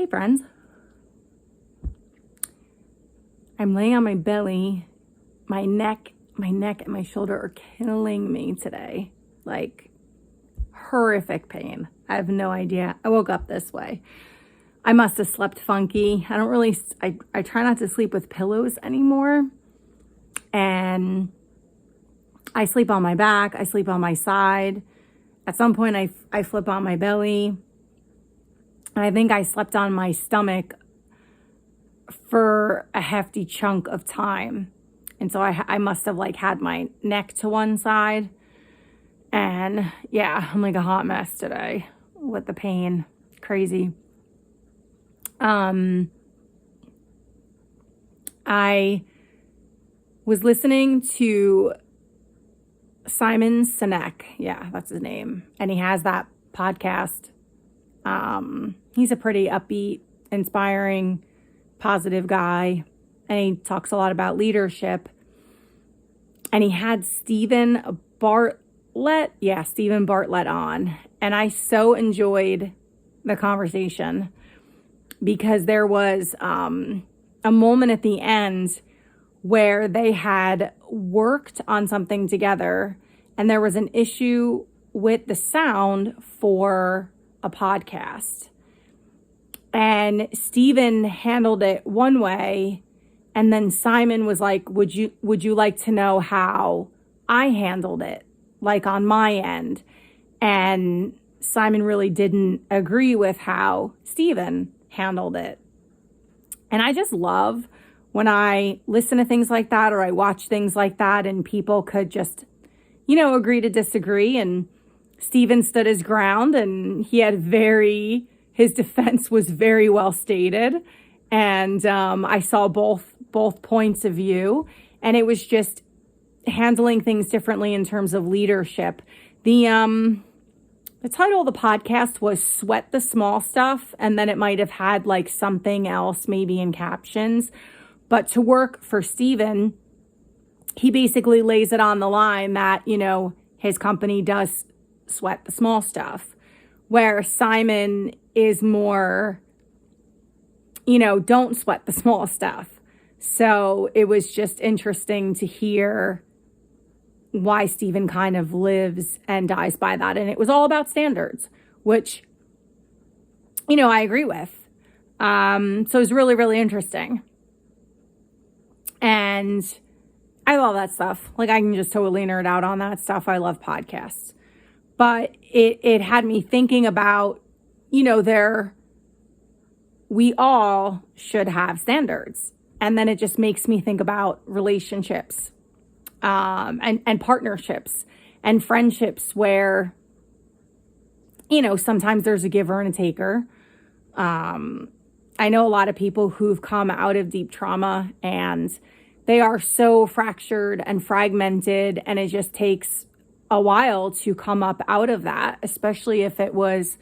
Hey friends, I'm laying on my belly. My neck and my shoulder are killing me today. Like horrific pain. I have no idea. I woke up this way. I must have slept funky. I try not to sleep with pillows anymore. And I sleep on my back. I sleep on my side. At some point I flip on my belly. And I think I slept on my stomach for a hefty chunk of time. And so I must have like had my neck to one side. And yeah, I'm like a hot mess today with the pain. Crazy. I was listening to Simon Sinek. Yeah, that's his name. And he has that podcast. He's a pretty upbeat, inspiring, positive guy. And he talks a lot about leadership. And he had Stephen Bartlett on. And I so enjoyed the conversation because there was a moment at the end where they had worked on something together and there was an issue with the sound for a podcast. And Stephen handled it one way, and then Simon was like, would you like to know how I handled it, like on my end? And Simon really didn't agree with how Stephen handled it. And I just love when I listen to things like that or I watch things like that and people could just, agree to disagree. And Stephen stood his ground and his defense was very well stated. And I saw both points of view, and it was just handling things differently in terms of leadership. The title of the podcast was Sweat the Small Stuff, and then it might have had like something else maybe in captions. But to work for Stephen, he basically lays it on the line that, his company does sweat the small stuff, where Simon is more, don't sweat the small stuff. So it was just interesting to hear why Stephen kind of lives and dies by that. And it was all about standards, which, I agree with. So it was really, really interesting. And I love that stuff. Like I can just totally nerd out on that stuff. I love podcasts. But it had me thinking about, we all should have standards. And then it just makes me think about relationships and partnerships and friendships where, sometimes there's a giver and a taker. I know a lot of people who've come out of deep trauma and they are so fractured and fragmented, and it just takes a while to come up out of that, especially if it was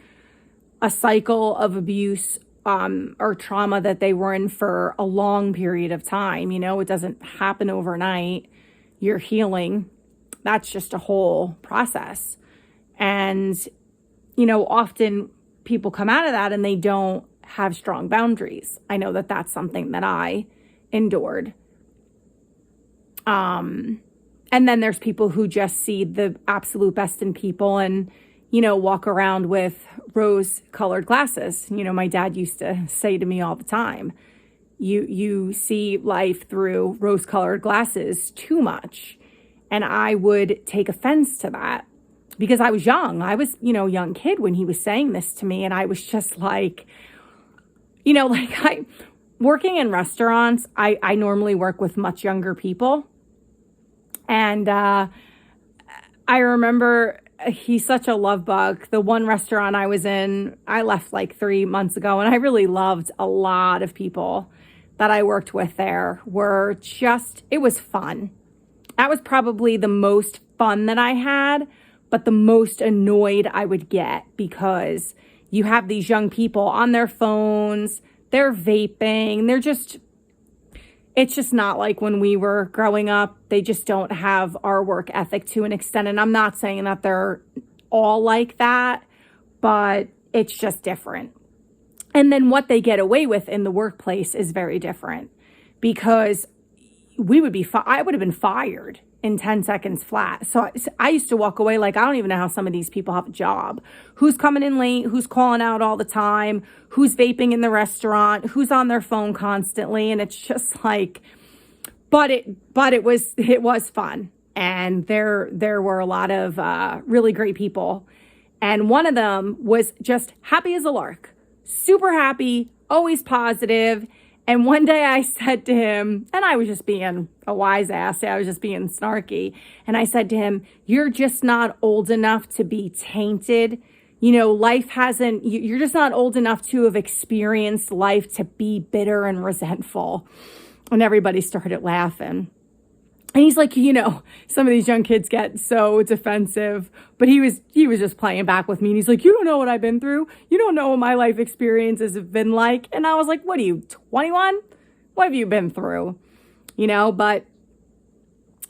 a cycle of abuse or trauma that they were in for a long period of time. It doesn't happen overnight. You're healing. That's just a whole process. And, often people come out of that and they don't have strong boundaries. I know that that's something that I endured. And then there's people who just see the absolute best in people and, walk around with rose-colored glasses. My dad used to say to me all the time, you see life through rose-colored glasses too much. And I would take offense to that because I was young. I was, a young kid when he was saying this to me. And I was just like, working in restaurants, I normally work with much younger people. And I remember he's such a love bug. The one restaurant I was in, I left like 3 months ago, and I really loved a lot of people that I worked with there. It was fun. That was probably the most fun that I had, but the most annoyed I would get because you have these young people on their phones, they're vaping, it's just not like when we were growing up. They just don't have our work ethic to an extent. And I'm not saying that they're all like that, but it's just different. And then what they get away with in the workplace is very different, because I would have been fired in 10 seconds flat. So I used to walk away like, I don't even know how some of these people have a job. Who's coming in late? Who's calling out all the time? Who's vaping in the restaurant? Who's on their phone constantly? And it's just like, but it was fun. And there were a lot of really great people. And one of them was just happy as a lark, super happy, always positive. And one day I said to him, and I was just being a wise ass, I was just being snarky. And I said to him, you're just not old enough to be tainted. You know, you're just not old enough to have experienced life to be bitter and resentful. And everybody started laughing. And he's like, you know, some of these young kids get so defensive, but he was just playing back with me. And he's like, you don't know what I've been through. You don't know what my life experiences have been like. And I was like, what are you, 21? What have you been through? You know, but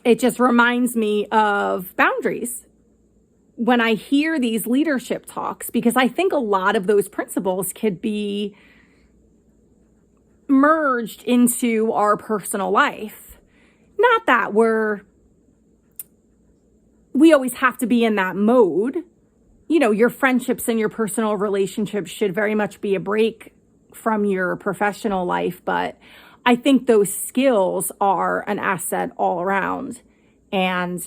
it just reminds me of boundaries when I hear these leadership talks, because I think a lot of those principles could be merged into our personal life. Not that we always have to be in that mode. You know, your friendships and your personal relationships should very much be a break from your professional life. But I think those skills are an asset all around. And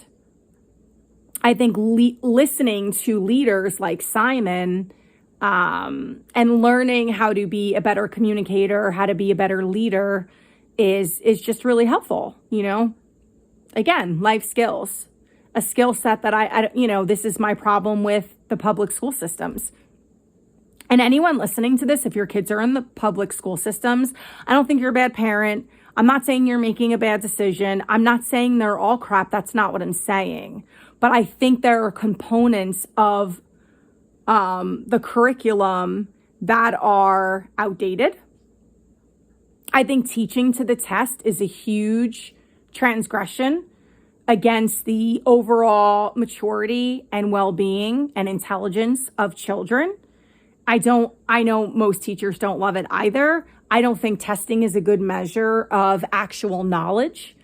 I think listening to leaders like Simon and learning how to be a better communicator, how to be a better leader is just really helpful. You know, again, life skills, a skill set that I this is my problem with the public school systems. And anyone listening to this, if your kids are in the public school systems, I don't think you're a bad parent. I'm not saying you're making a bad decision. I'm not saying they're all crap. That's not what I'm saying. But I think there are components of the curriculum that are outdated. I think teaching to the test is a huge transgression against the overall maturity and well-being and intelligence of children. I know most teachers don't love it either. I don't think testing is a good measure of actual knowledge.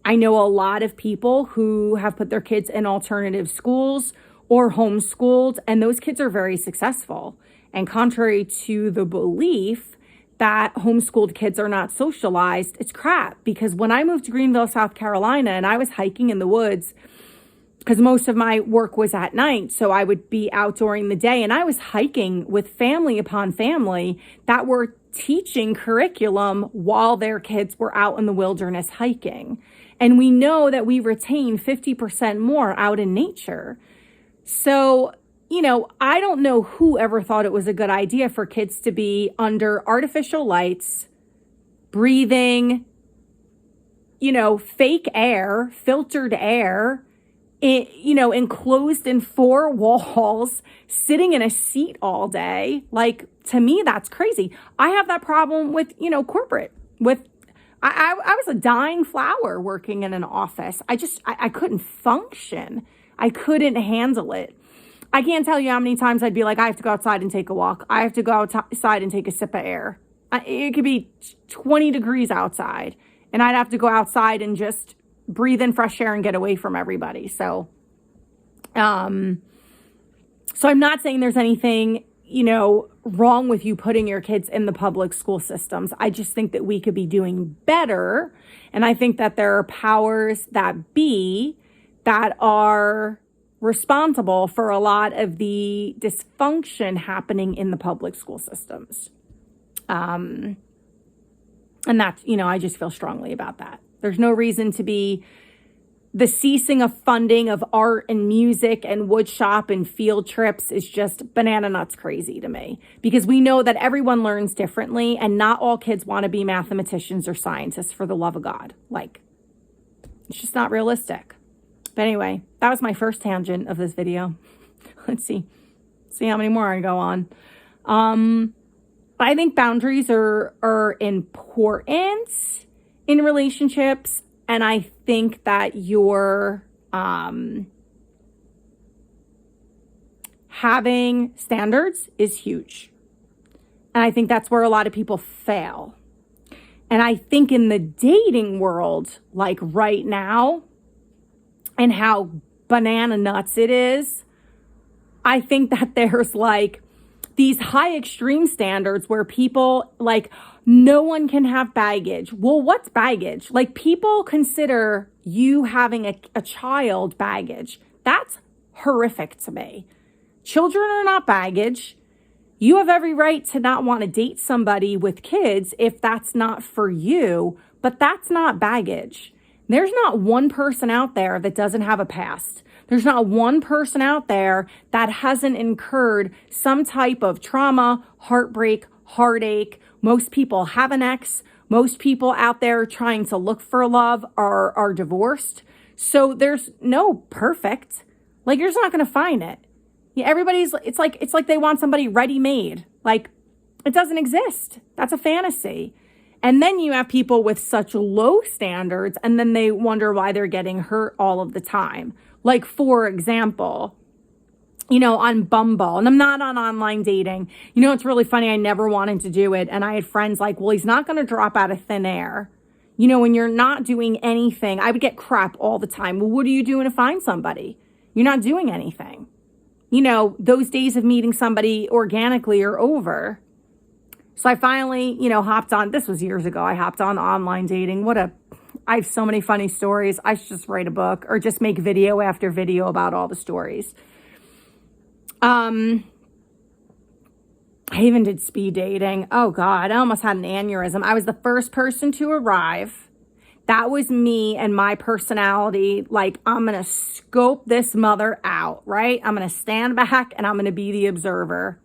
I know a lot of people who have put their kids in alternative schools or homeschooled, and those kids are very successful. And contrary to the belief that homeschooled kids are not socialized, it's crap. Because when I moved to Greenville, South Carolina, and I was hiking in the woods, because most of my work was at night, so I would be out during the day, and I was hiking with family upon family that were teaching curriculum while their kids were out in the wilderness hiking. And we know that we retain 50% more out in nature. So, you know, I don't know who ever thought it was a good idea for kids to be under artificial lights, breathing, you know, fake air, filtered air, enclosed in four walls, sitting in a seat all day. Like, to me, that's crazy. I have that problem with, corporate. I was a dying flower working in an office. I couldn't function. I couldn't handle it. I can't tell you how many times I'd be like, I have to go outside and take a walk. I have to go outside and take a sip of air. It could be 20 degrees outside, and I'd have to go outside and just breathe in fresh air and get away from everybody. So I'm not saying there's anything, wrong with you putting your kids in the public school systems. I just think that we could be doing better. And I think that there are powers that be that are responsible for a lot of the dysfunction happening in the public school systems. And that's, I just feel strongly about that. There's no reason to be the ceasing of funding of art and music and wood shop and field trips is just banana nuts crazy to me, because we know that everyone learns differently and not all kids want to be mathematicians or scientists, for the love of God. Like, it's just not realistic. But anyway, that was my first tangent of this video. Let's see how many more I go on. But I think boundaries are important in relationships. And I think that your having standards is huge. And I think that's where a lot of people fail. And I think in the dating world, like right now, and how banana nuts it is, I think that there's like these high extreme standards where people like, no one can have baggage. Well, what's baggage? Like, people consider you having a child baggage. That's horrific to me. Children are not baggage. You have every right to not want to date somebody with kids if that's not for you, but that's not baggage. There's not one person out there that doesn't have a past. There's not one person out there that hasn't incurred some type of trauma, heartbreak, heartache. Most people have an ex. Most people out there trying to look for love are divorced. So there's no perfect. Like, you're just not going to find it. Yeah, it's like they want somebody ready-made. Like, it doesn't exist. That's a fantasy. And then you have people with such low standards, and then they wonder why they're getting hurt all of the time. Like, for example, on Bumble, and I'm not on online dating. It's really funny. I never wanted to do it. And I had friends like, well, he's not going to drop out of thin air. When you're not doing anything, I would get crap all the time. Well, what are you doing to find somebody? You're not doing anything. Those days of meeting somebody organically are over. So I finally, hopped on. This was years ago. I hopped on online dating. I have so many funny stories. I should just write a book or just make video after video about all the stories. I even did speed dating. Oh God, I almost had an aneurysm. I was the first person to arrive. That was me and my personality. Like, I'm going to scope this mother out, right? I'm going to stand back and I'm going to be the observer.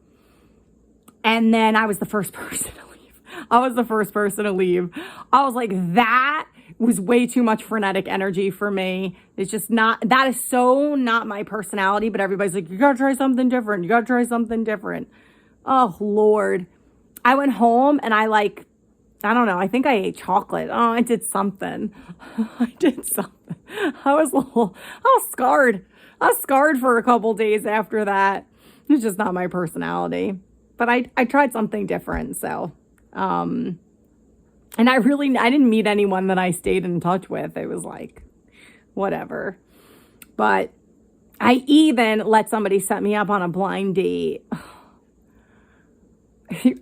And then I was the first person to leave. I was like, that was way too much frenetic energy for me. It's just not, that is so not my personality, but everybody's like, you got to try something different. Oh, Lord. I went home and I don't know. I think I ate chocolate. Oh, I did something. I was scarred. I was scarred for a couple days after that. It's just not my personality. But I tried something different. So, and I didn't meet anyone that I stayed in touch with. It was like, whatever. But I even let somebody set me up on a blind date.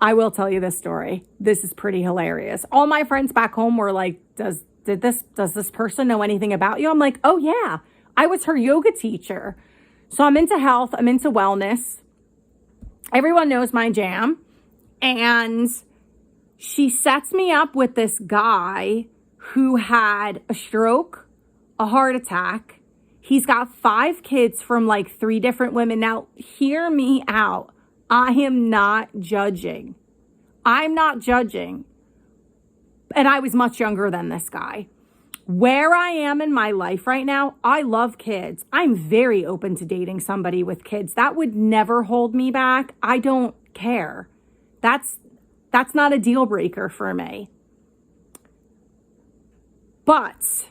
I will tell you this story. This is pretty hilarious. All my friends back home were like, does this person know anything about you? I'm like, oh yeah, I was her yoga teacher. So I'm into health. I'm into wellness. Everyone knows my jam. And she sets me up with this guy who had a stroke, a heart attack. He's got 5 kids from like 3 different women. Now, hear me out. I am not judging. I'm not judging. And I was much younger than this guy. Where I am in my life right now, I love kids. I'm very open to dating somebody with kids. That would never hold me back. I don't care. That's not a deal breaker for me. But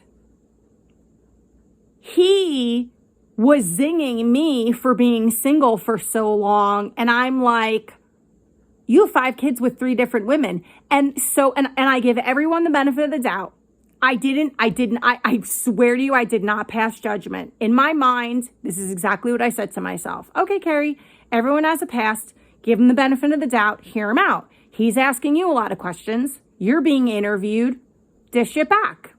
he was zinging me for being single for so long. And I'm like, you have 5 kids with 3 different women. And so, and I give everyone the benefit of the doubt. I swear to you, I did not pass judgment. In my mind, this is exactly what I said to myself. Okay, Kerry, everyone has a past. Give him the benefit of the doubt. Hear him out. He's asking you a lot of questions. You're being interviewed. Dish it back.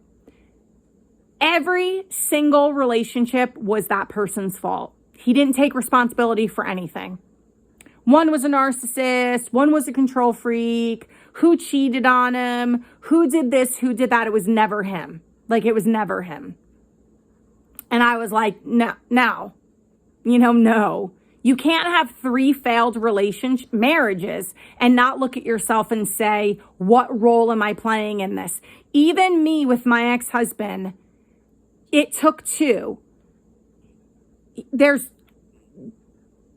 Every single relationship was that person's fault. He didn't take responsibility for anything. One was a narcissist. One was a control freak. Who cheated on him? Who did this? Who did that? It was never him. Like, it was never him. And I was like, no. You can't have 3 failed marriages and not look at yourself and say, what role am I playing in this? Even me with my ex-husband, it took 2. There's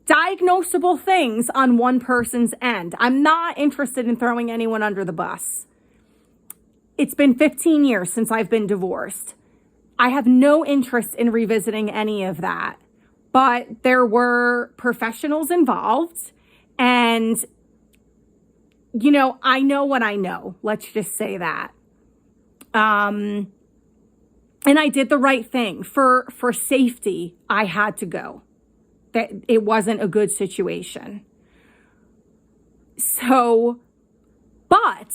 diagnosable things on one person's end. I'm not interested in throwing anyone under the bus. It's been 15 years since I've been divorced. I have no interest in revisiting any of that. But there were professionals involved, and I know what I know. Let's just say that. And I did the right thing. For safety, I had to go. That it wasn't a good situation. So, but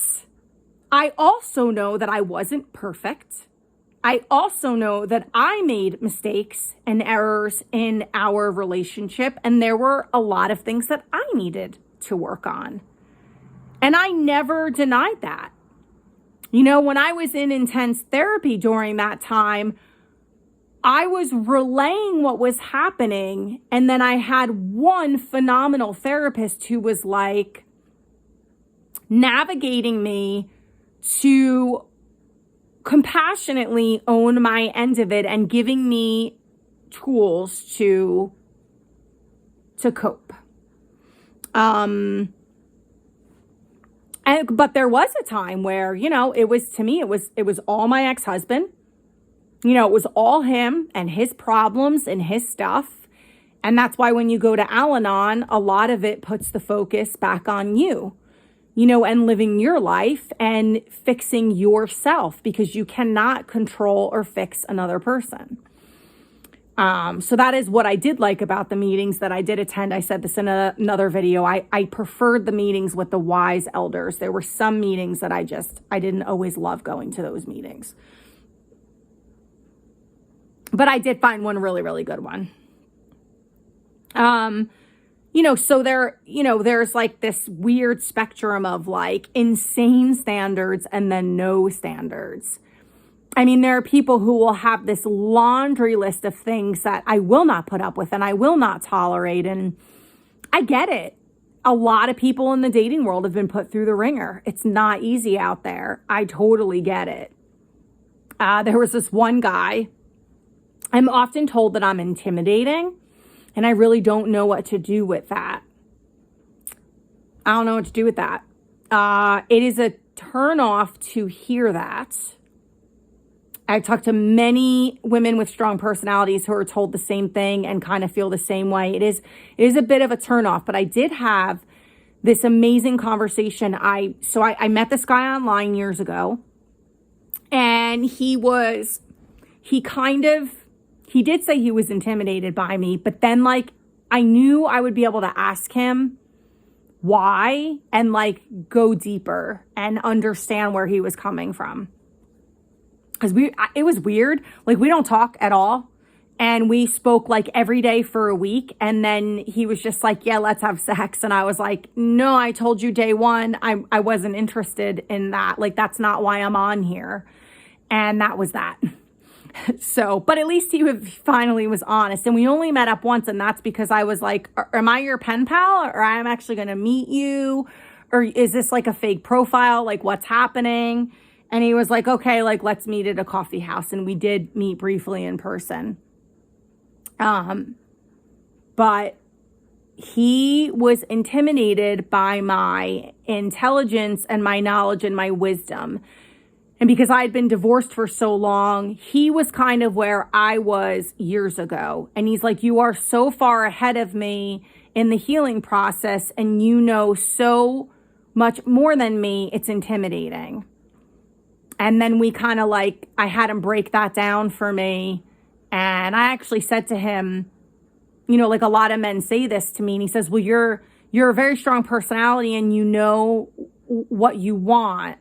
I also know that I wasn't perfect. I also know that I made mistakes and errors in our relationship, and there were a lot of things that I needed to work on. And I never denied that. When I was in intense therapy during that time, I was relaying what was happening. And then I had one phenomenal therapist who was like navigating me to compassionately own my end of it and giving me tools to cope. But there was a time where, it was all my ex-husband. It was all him and his problems and his stuff. And that's why when you go to Al-Anon, a lot of it puts the focus back on you, and living your life and fixing yourself, because you cannot control or fix another person. So that is what I did like about the meetings that I did attend. I said this in another video. I preferred the meetings with the wise elders. There were some meetings that I didn't always love going to those meetings. But I did find one really, really good one. So there's like this weird spectrum of like insane standards and then no standards. I mean, there are people who will have this laundry list of things that I will not put up with and I will not tolerate. And I get it. A lot of people in the dating world have been put through the ringer. It's not easy out there. I totally get it. There was this one guy. I'm often told that I'm intimidating, and I really don't know what to do with that. I don't know what to do with that. It is a turnoff to hear that. I talked to many women with strong personalities who are told the same thing and kind of feel the same way. It is a bit of a turnoff, but I did have this amazing conversation. I met this guy online years ago, and he did say he was intimidated by me, but then like I knew I would be able to ask him why and like go deeper and understand where he was coming from. Because it was weird. Like, we don't talk at all. And we spoke like every day for a week. And then he was just like, yeah, let's have sex. And I was like, no, I told you day one, I wasn't interested in that. Like, that's not why I'm on here. And that was that. So, but at least he finally was honest. And we only met up once. And that's because I was like, am I your pen pal? Or I'm actually going to meet you? Or is this like a fake profile? Like, what's happening? And he was like, okay, like, let's meet at a coffee house. And we did meet briefly in person. But he was intimidated by my intelligence and my knowledge and my wisdom. And because I had been divorced for so long, he was kind of where I was years ago. And he's like, you are so far ahead of me in the healing process, and you know so much more than me. It's intimidating. And then we kind of like, I had him break that down for me. And I actually said to him, like a lot of men say this to me. And he says, well, you're a very strong personality and you know what you want.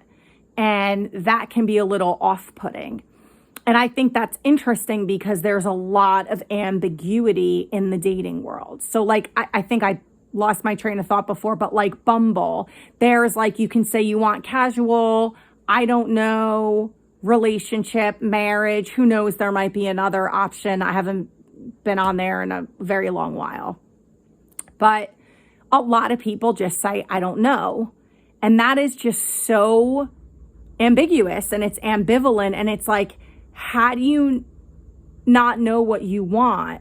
And that can be a little off-putting. And I think that's interesting because there's a lot of ambiguity in the dating world. So like, I think I lost my train of thought before, but like Bumble, there's like, you can say you want casual, I don't know, relationship, marriage, who knows, there might be another option. I haven't been on there in a very long while. But a lot of people just say, I don't know. And that is just so ambiguous, and it's ambivalent, and it's like, how do you not know what you want?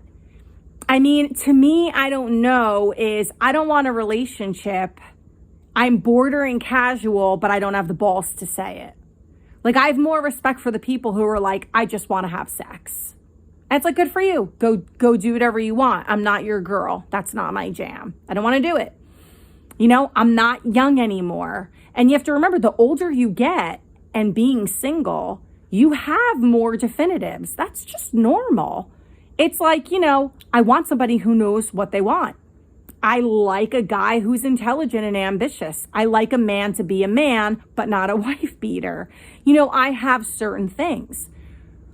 I mean, to me, I don't know is I don't want a relationship. I'm bordering casual, but I don't have the balls to say it. Like, I have more respect for the people who are like, I just want to have sex. And it's like, good for you. Go do whatever you want. I'm not your girl. That's not my jam. I don't want to do it. I'm not young anymore. And you have to remember, the older you get and being single, you have more definitives. That's just normal. It's like, I want somebody who knows what they want. I like a guy who's intelligent and ambitious. I like a man to be a man, but not a wife beater. I have certain things.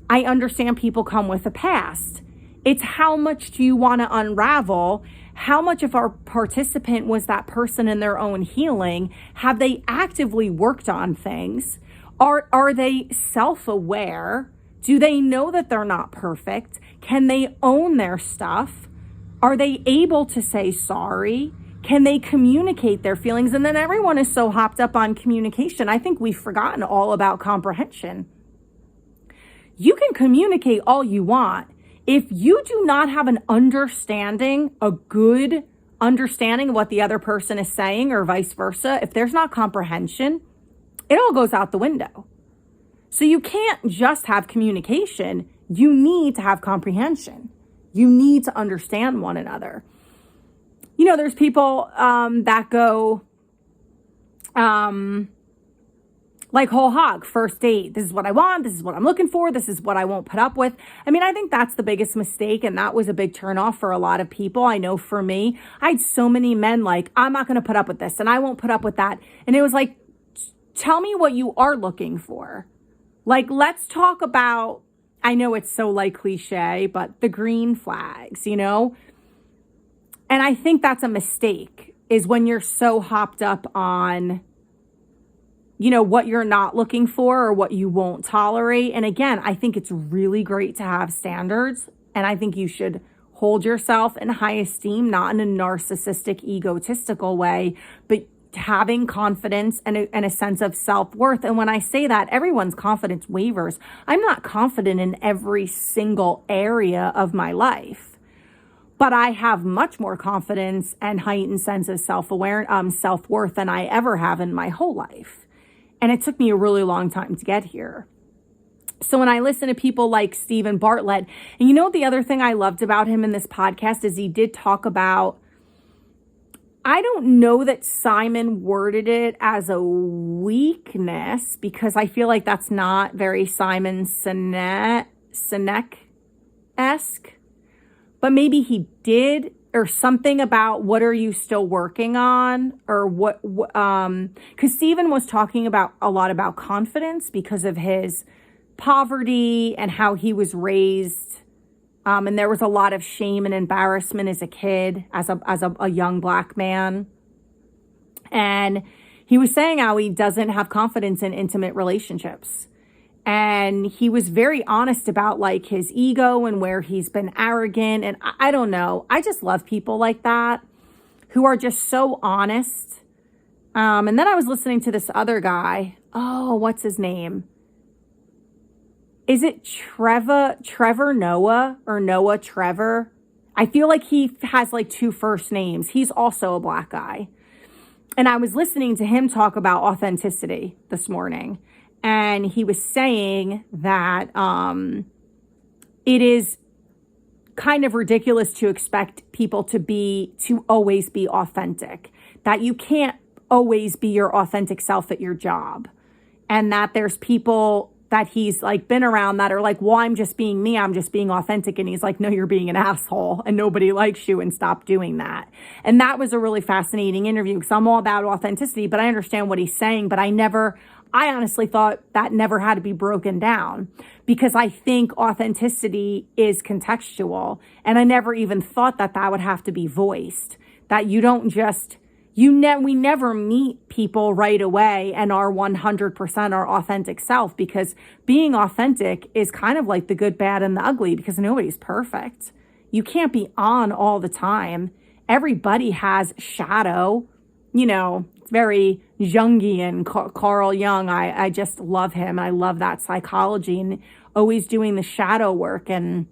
I understand people come with a past. It's how much do you want to unravel? How much of our participant was that person in their own healing? Have they actively worked on things? Are they self-aware? Do they know that they're not perfect? Can they own their stuff? Are they able to say sorry? Can they communicate their feelings? And then everyone is so hopped up on communication. I think we've forgotten all about comprehension. You can communicate all you want. If you do not have an understanding, a good understanding of what the other person is saying or vice versa, if there's not comprehension, it all goes out the window. So you can't just have communication. You need to have comprehension. You need to understand one another. There's people that go like whole hog, first date. This is what I want. This is what I'm looking for. This is what I won't put up with. I think that's the biggest mistake. And that was a big turnoff for a lot of people. I know for me, I had so many men like, I'm not going to put up with this and I won't put up with that. And it was like, tell me what you are looking for. Like, let's talk about, I know it's so like cliche, but the green flags, And I think that's a mistake, is when you're so hopped up on, what you're not looking for or what you won't tolerate. And again, I think it's really great to have standards. And I think you should hold yourself in high esteem, not in a narcissistic, egotistical way, but having confidence and a sense of self-worth. And when I say that, everyone's confidence wavers. I'm not confident in every single area of my life, but I have much more confidence and heightened sense of self-worth than I ever have in my whole life. And it took me a really long time to get here. So when I listen to people like Stephen Bartlett, and the other thing I loved about him in this podcast is he did talk about, I don't know that Simon worded it as a weakness, because I feel like that's not very Simon Sinek-esque, but maybe he did, or something about what are you still working on, or what because Stephen was talking about a lot about confidence because of his poverty and how he was raised. And there was a lot of shame and embarrassment as a kid, as a young Black man. And he was saying how he doesn't have confidence in intimate relationships. And he was very honest about like his ego and where he's been arrogant. And I don't know. I just love people like that who are just so honest. And then I was listening to this other guy. Oh, what's his name? Is it Trevor Noah, or Noah Trevor? I feel like he has like two first names. He's also a Black guy. And I was listening to him talk about authenticity this morning. And he was saying that it is kind of ridiculous to expect people to always be authentic. That you can't always be your authentic self at your job. And that there's people that he's like been around that are like, well, I'm just being me. I'm just being authentic. And he's like, no, you're being an asshole and nobody likes you, and stop doing that. And that was a really fascinating interview, because I'm all about authenticity, but I understand what he's saying. But I honestly thought that never had to be broken down, because I think authenticity is contextual. And I never even thought that would have to be voiced, that you don't just, we never meet people right away and are 100% our authentic self, because being authentic is kind of like the good, bad, and the ugly, because nobody's perfect. You can't be on all the time. Everybody has shadow, it's very Jungian, Carl Jung. I just love him. I love that psychology and always doing the shadow work. And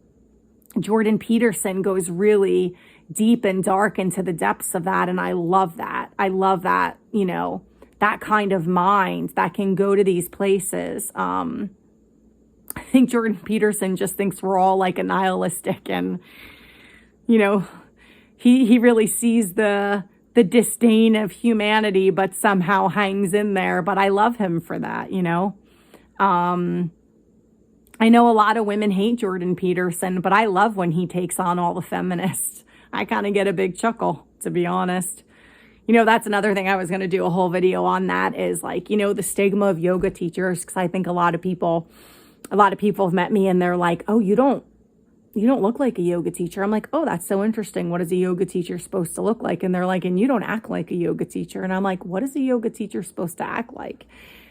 Jordan Peterson goes really deep and dark into the depths of that. And I love that. I love that, that kind of mind that can go to these places. I think Jordan Peterson just thinks we're all like a nihilistic, and, he really sees the the disdain of humanity, but somehow hangs in there. But I love him for that, you know. I know a lot of women hate Jordan Peterson, but I love when he takes on all the feminists. I kind of get a big chuckle, to be honest. You know, that's another thing I was going to do a whole video on, that is like, you know, the stigma of yoga teachers. Because I think a lot of people have met me and they're like, oh, you don't look like a yoga teacher. I'm like, oh, that's so interesting. What is a yoga teacher supposed to look like? And they're like, and you don't act like a yoga teacher. And I'm like, what is a yoga teacher supposed to act like?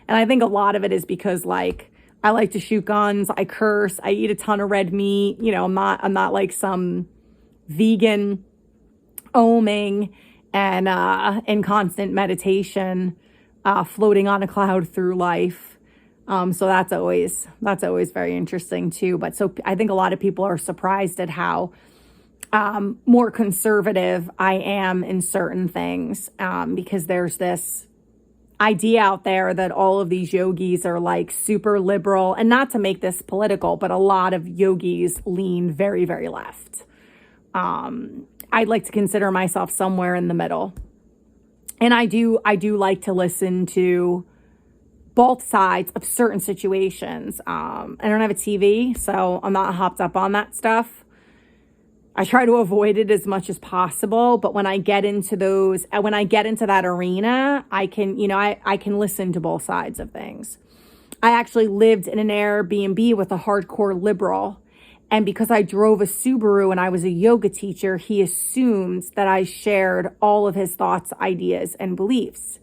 And I think a lot of it is because, like, I like to shoot guns, I curse, I eat a ton of red meat. You know, I'm not like some vegan oming and in constant meditation, floating on a cloud through life. So that's always very interesting too. But so I think a lot of people are surprised at how more conservative I am in certain things, because there's this idea out there that all of these yogis are like super liberal, and not to make this political, but a lot of yogis lean very, very left. I'd like to consider myself somewhere in the middle. And I do like to listen to both sides of certain situations. I don't have a TV, so I'm not hopped up on that stuff. I try to avoid it as much as possible, but when I get into that arena, I can listen to both sides of things. I actually lived in an Airbnb with a hardcore liberal, and because I drove a Subaru and I was a yoga teacher, he assumed that I shared all of his thoughts, ideas, and beliefs.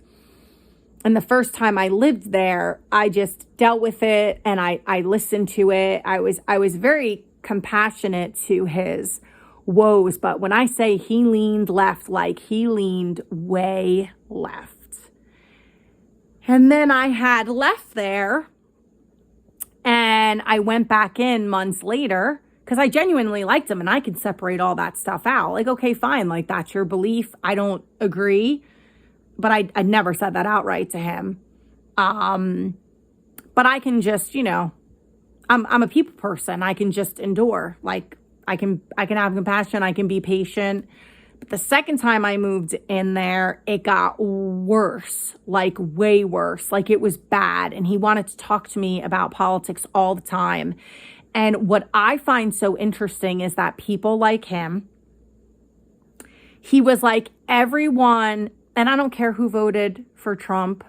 And the first time I lived there, I just dealt with it and I listened to it. I was very compassionate to his woes, but when I say he leaned left, like he leaned way left. And then I had left there and I went back in months later because I genuinely liked him and I could separate all that stuff out. Like, okay, fine. Like, that's your belief. I don't agree, but I never said that outright to him. But I can just, you know, I'm a people person. I can just endure. Like, I can have compassion. I can be patient. But the second time I moved in there, it got worse, like way worse. Like, it was bad. And he wanted to talk to me about politics all the time. And what I find so interesting is that people like him, he was like, everyone, and I don't care who voted for Trump.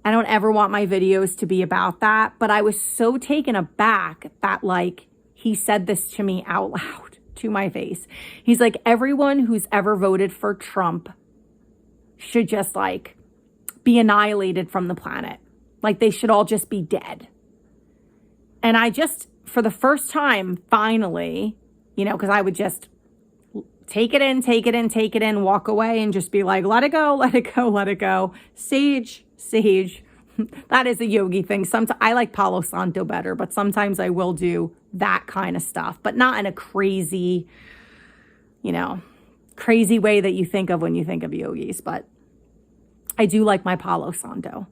I don't ever want my videos to be about that. But I was so taken aback that, like, he said this to me out loud to my face. He's like, everyone who's ever voted for Trump should just, like, be annihilated from the planet. Like, they should all just be dead. And I just, for the first time, finally, you know, because I would just take it in, walk away and just be like, let it go, let it go, let it go. Sage. That is a yogi thing. Sometimes I like Palo Santo better, but sometimes I will do that kind of stuff, but not in a crazy, you know, crazy way that you think of when you think of yogis. But I do like my Palo Santo.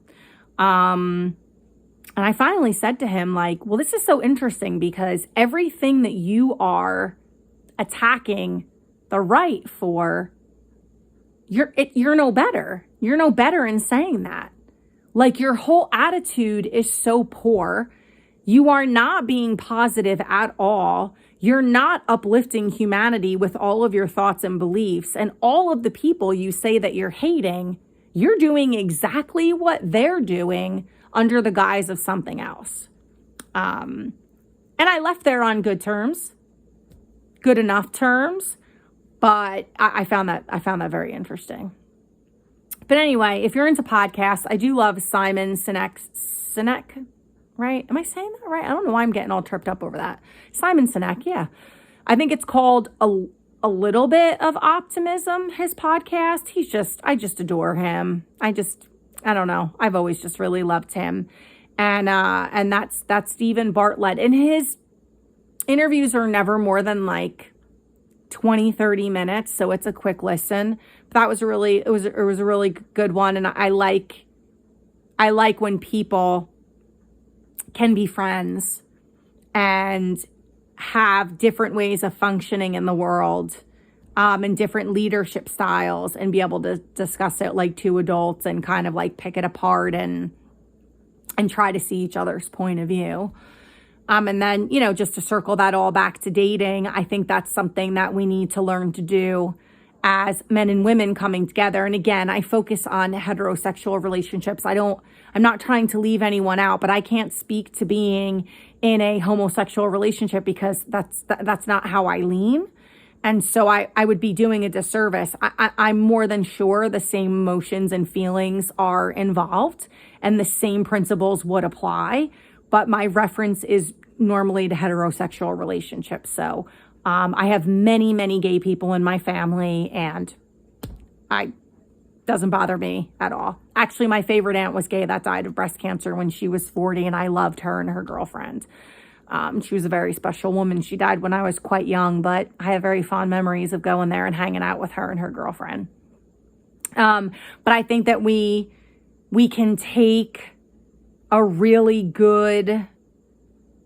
And I finally said to him, like, well, this is so interesting because everything that you are attacking the right for, you're no better. You're no better in saying that. Like, your whole attitude is so poor. You are not being positive at all. You're not uplifting humanity with all of your thoughts and beliefs. And all of the people you say that you're hating, you're doing exactly what they're doing under the guise of something else. And I left there on good terms, good enough terms, but I found that very interesting. But anyway, if you're into podcasts, I do love Simon Sinek, right? Am I saying that right? I don't know why I'm getting all tripped up over that. Simon Sinek, yeah. I think it's called A Little Bit of Optimism, his podcast. I just adore him. I don't know. I've always just really loved him. And that's Stephen Bartlett. And his interviews are never more than like 20, 30 minutes. So it's a quick listen. But it was a really good one. And I like when people can be friends and have different ways of functioning in the world. and different leadership styles, and be able to discuss it like two adults and kind of like pick it apart and try to see each other's point of view. And then, you know, just to circle that all back to dating, I think that's something that we need to learn to do as men and women coming together. And again, I focus on heterosexual relationships. I'm not trying to leave anyone out, but I can't speak to being in a homosexual relationship because that's not how I lean. And so I would be doing a disservice. I'm more than sure the same emotions and feelings are involved and the same principles would apply. But my reference is normally to heterosexual relationships. So I have many, many gay people in my family, and doesn't bother me at all. Actually, my favorite aunt was gay that died of breast cancer when she was 40, and I loved her and her girlfriend. She was a very special woman. She died when I was quite young, but I have very fond memories of going there and hanging out with her and her girlfriend. But I think that we can take a really good,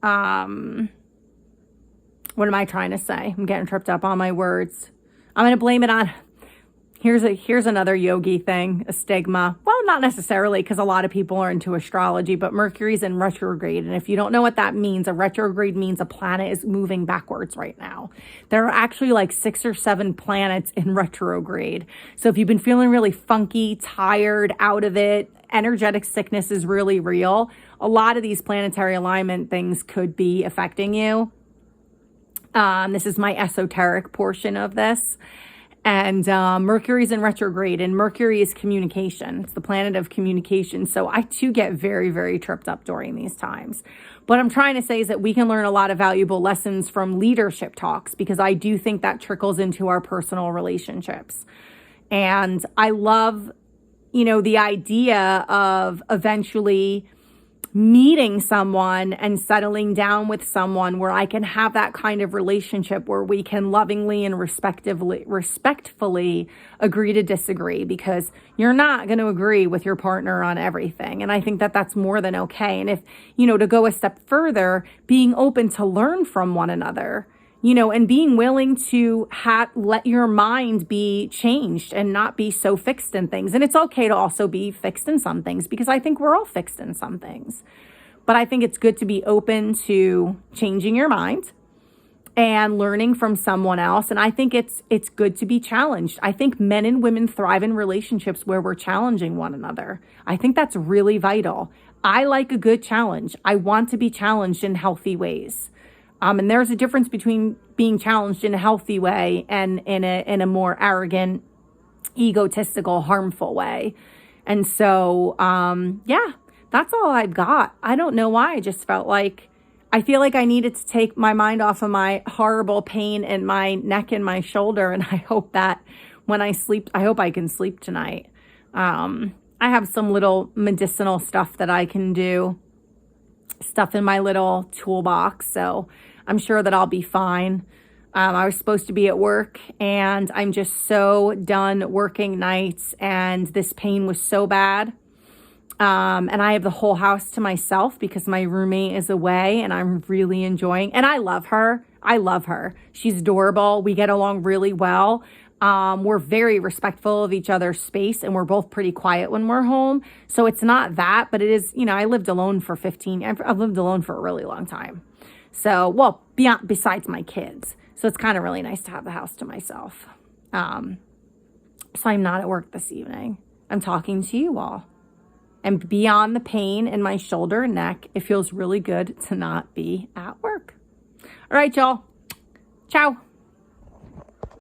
what am I trying to say? I'm getting tripped up on my words. I'm going to blame it on, here's another yogi thing, a stigma. Well, not necessarily, because a lot of people are into astrology, but Mercury's in retrograde. And if you don't know what that means, a retrograde means a planet is moving backwards right now. There are actually like 6 or 7 planets in retrograde. So if you've been feeling really funky, tired, out of it, energetic sickness is really real, a lot of these planetary alignment things could be affecting you. This is my esoteric portion of this. And Mercury's in retrograde, and Mercury is communication. It's the planet of communication. So I too get very, very tripped up during these times. What I'm trying to say is that we can learn a lot of valuable lessons from leadership talks, because I do think that trickles into our personal relationships. And I love, you know, the idea of eventually meeting someone and settling down with someone where I can have that kind of relationship where we can lovingly and respectfully agree to disagree, because you're not going to agree with your partner on everything. And I think that that's more than okay. And if, you know, to go a step further, being open to learn from one another, you know, and being willing to let your mind be changed and not be so fixed in things. And it's okay to also be fixed in some things, because I think we're all fixed in some things. But I think it's good to be open to changing your mind and learning from someone else. And I think it's good to be challenged. I think men and women thrive in relationships where we're challenging one another. I think that's really vital. I like a good challenge. I want to be challenged in healthy ways. And there's a difference between being challenged in a healthy way and in a more arrogant, egotistical, harmful way. And so, yeah, that's all I've got. I don't know why. I just felt like, I feel like I needed to take my mind off of my horrible pain in my neck and my shoulder. And I hope that when I sleep, I hope I can sleep tonight. I have some little medicinal stuff that I can do, stuff in my little toolbox. So I'm sure that I'll be fine. I was supposed to be at work, and I'm just so done working nights, and this pain was so bad. And I have the whole house to myself because my roommate is away, and I'm really enjoying, and I love her. I love her. She's adorable. We get along really well. We're very respectful of each other's space, and we're both pretty quiet when we're home. So it's not that, but it is, you know, I've lived alone for a really long time. So, well, besides my kids. So it's kind of really nice to have the house to myself. So I'm not at work this evening. I'm talking to you all. And beyond the pain in my shoulder and neck, it feels really good to not be at work. All right, y'all. Ciao.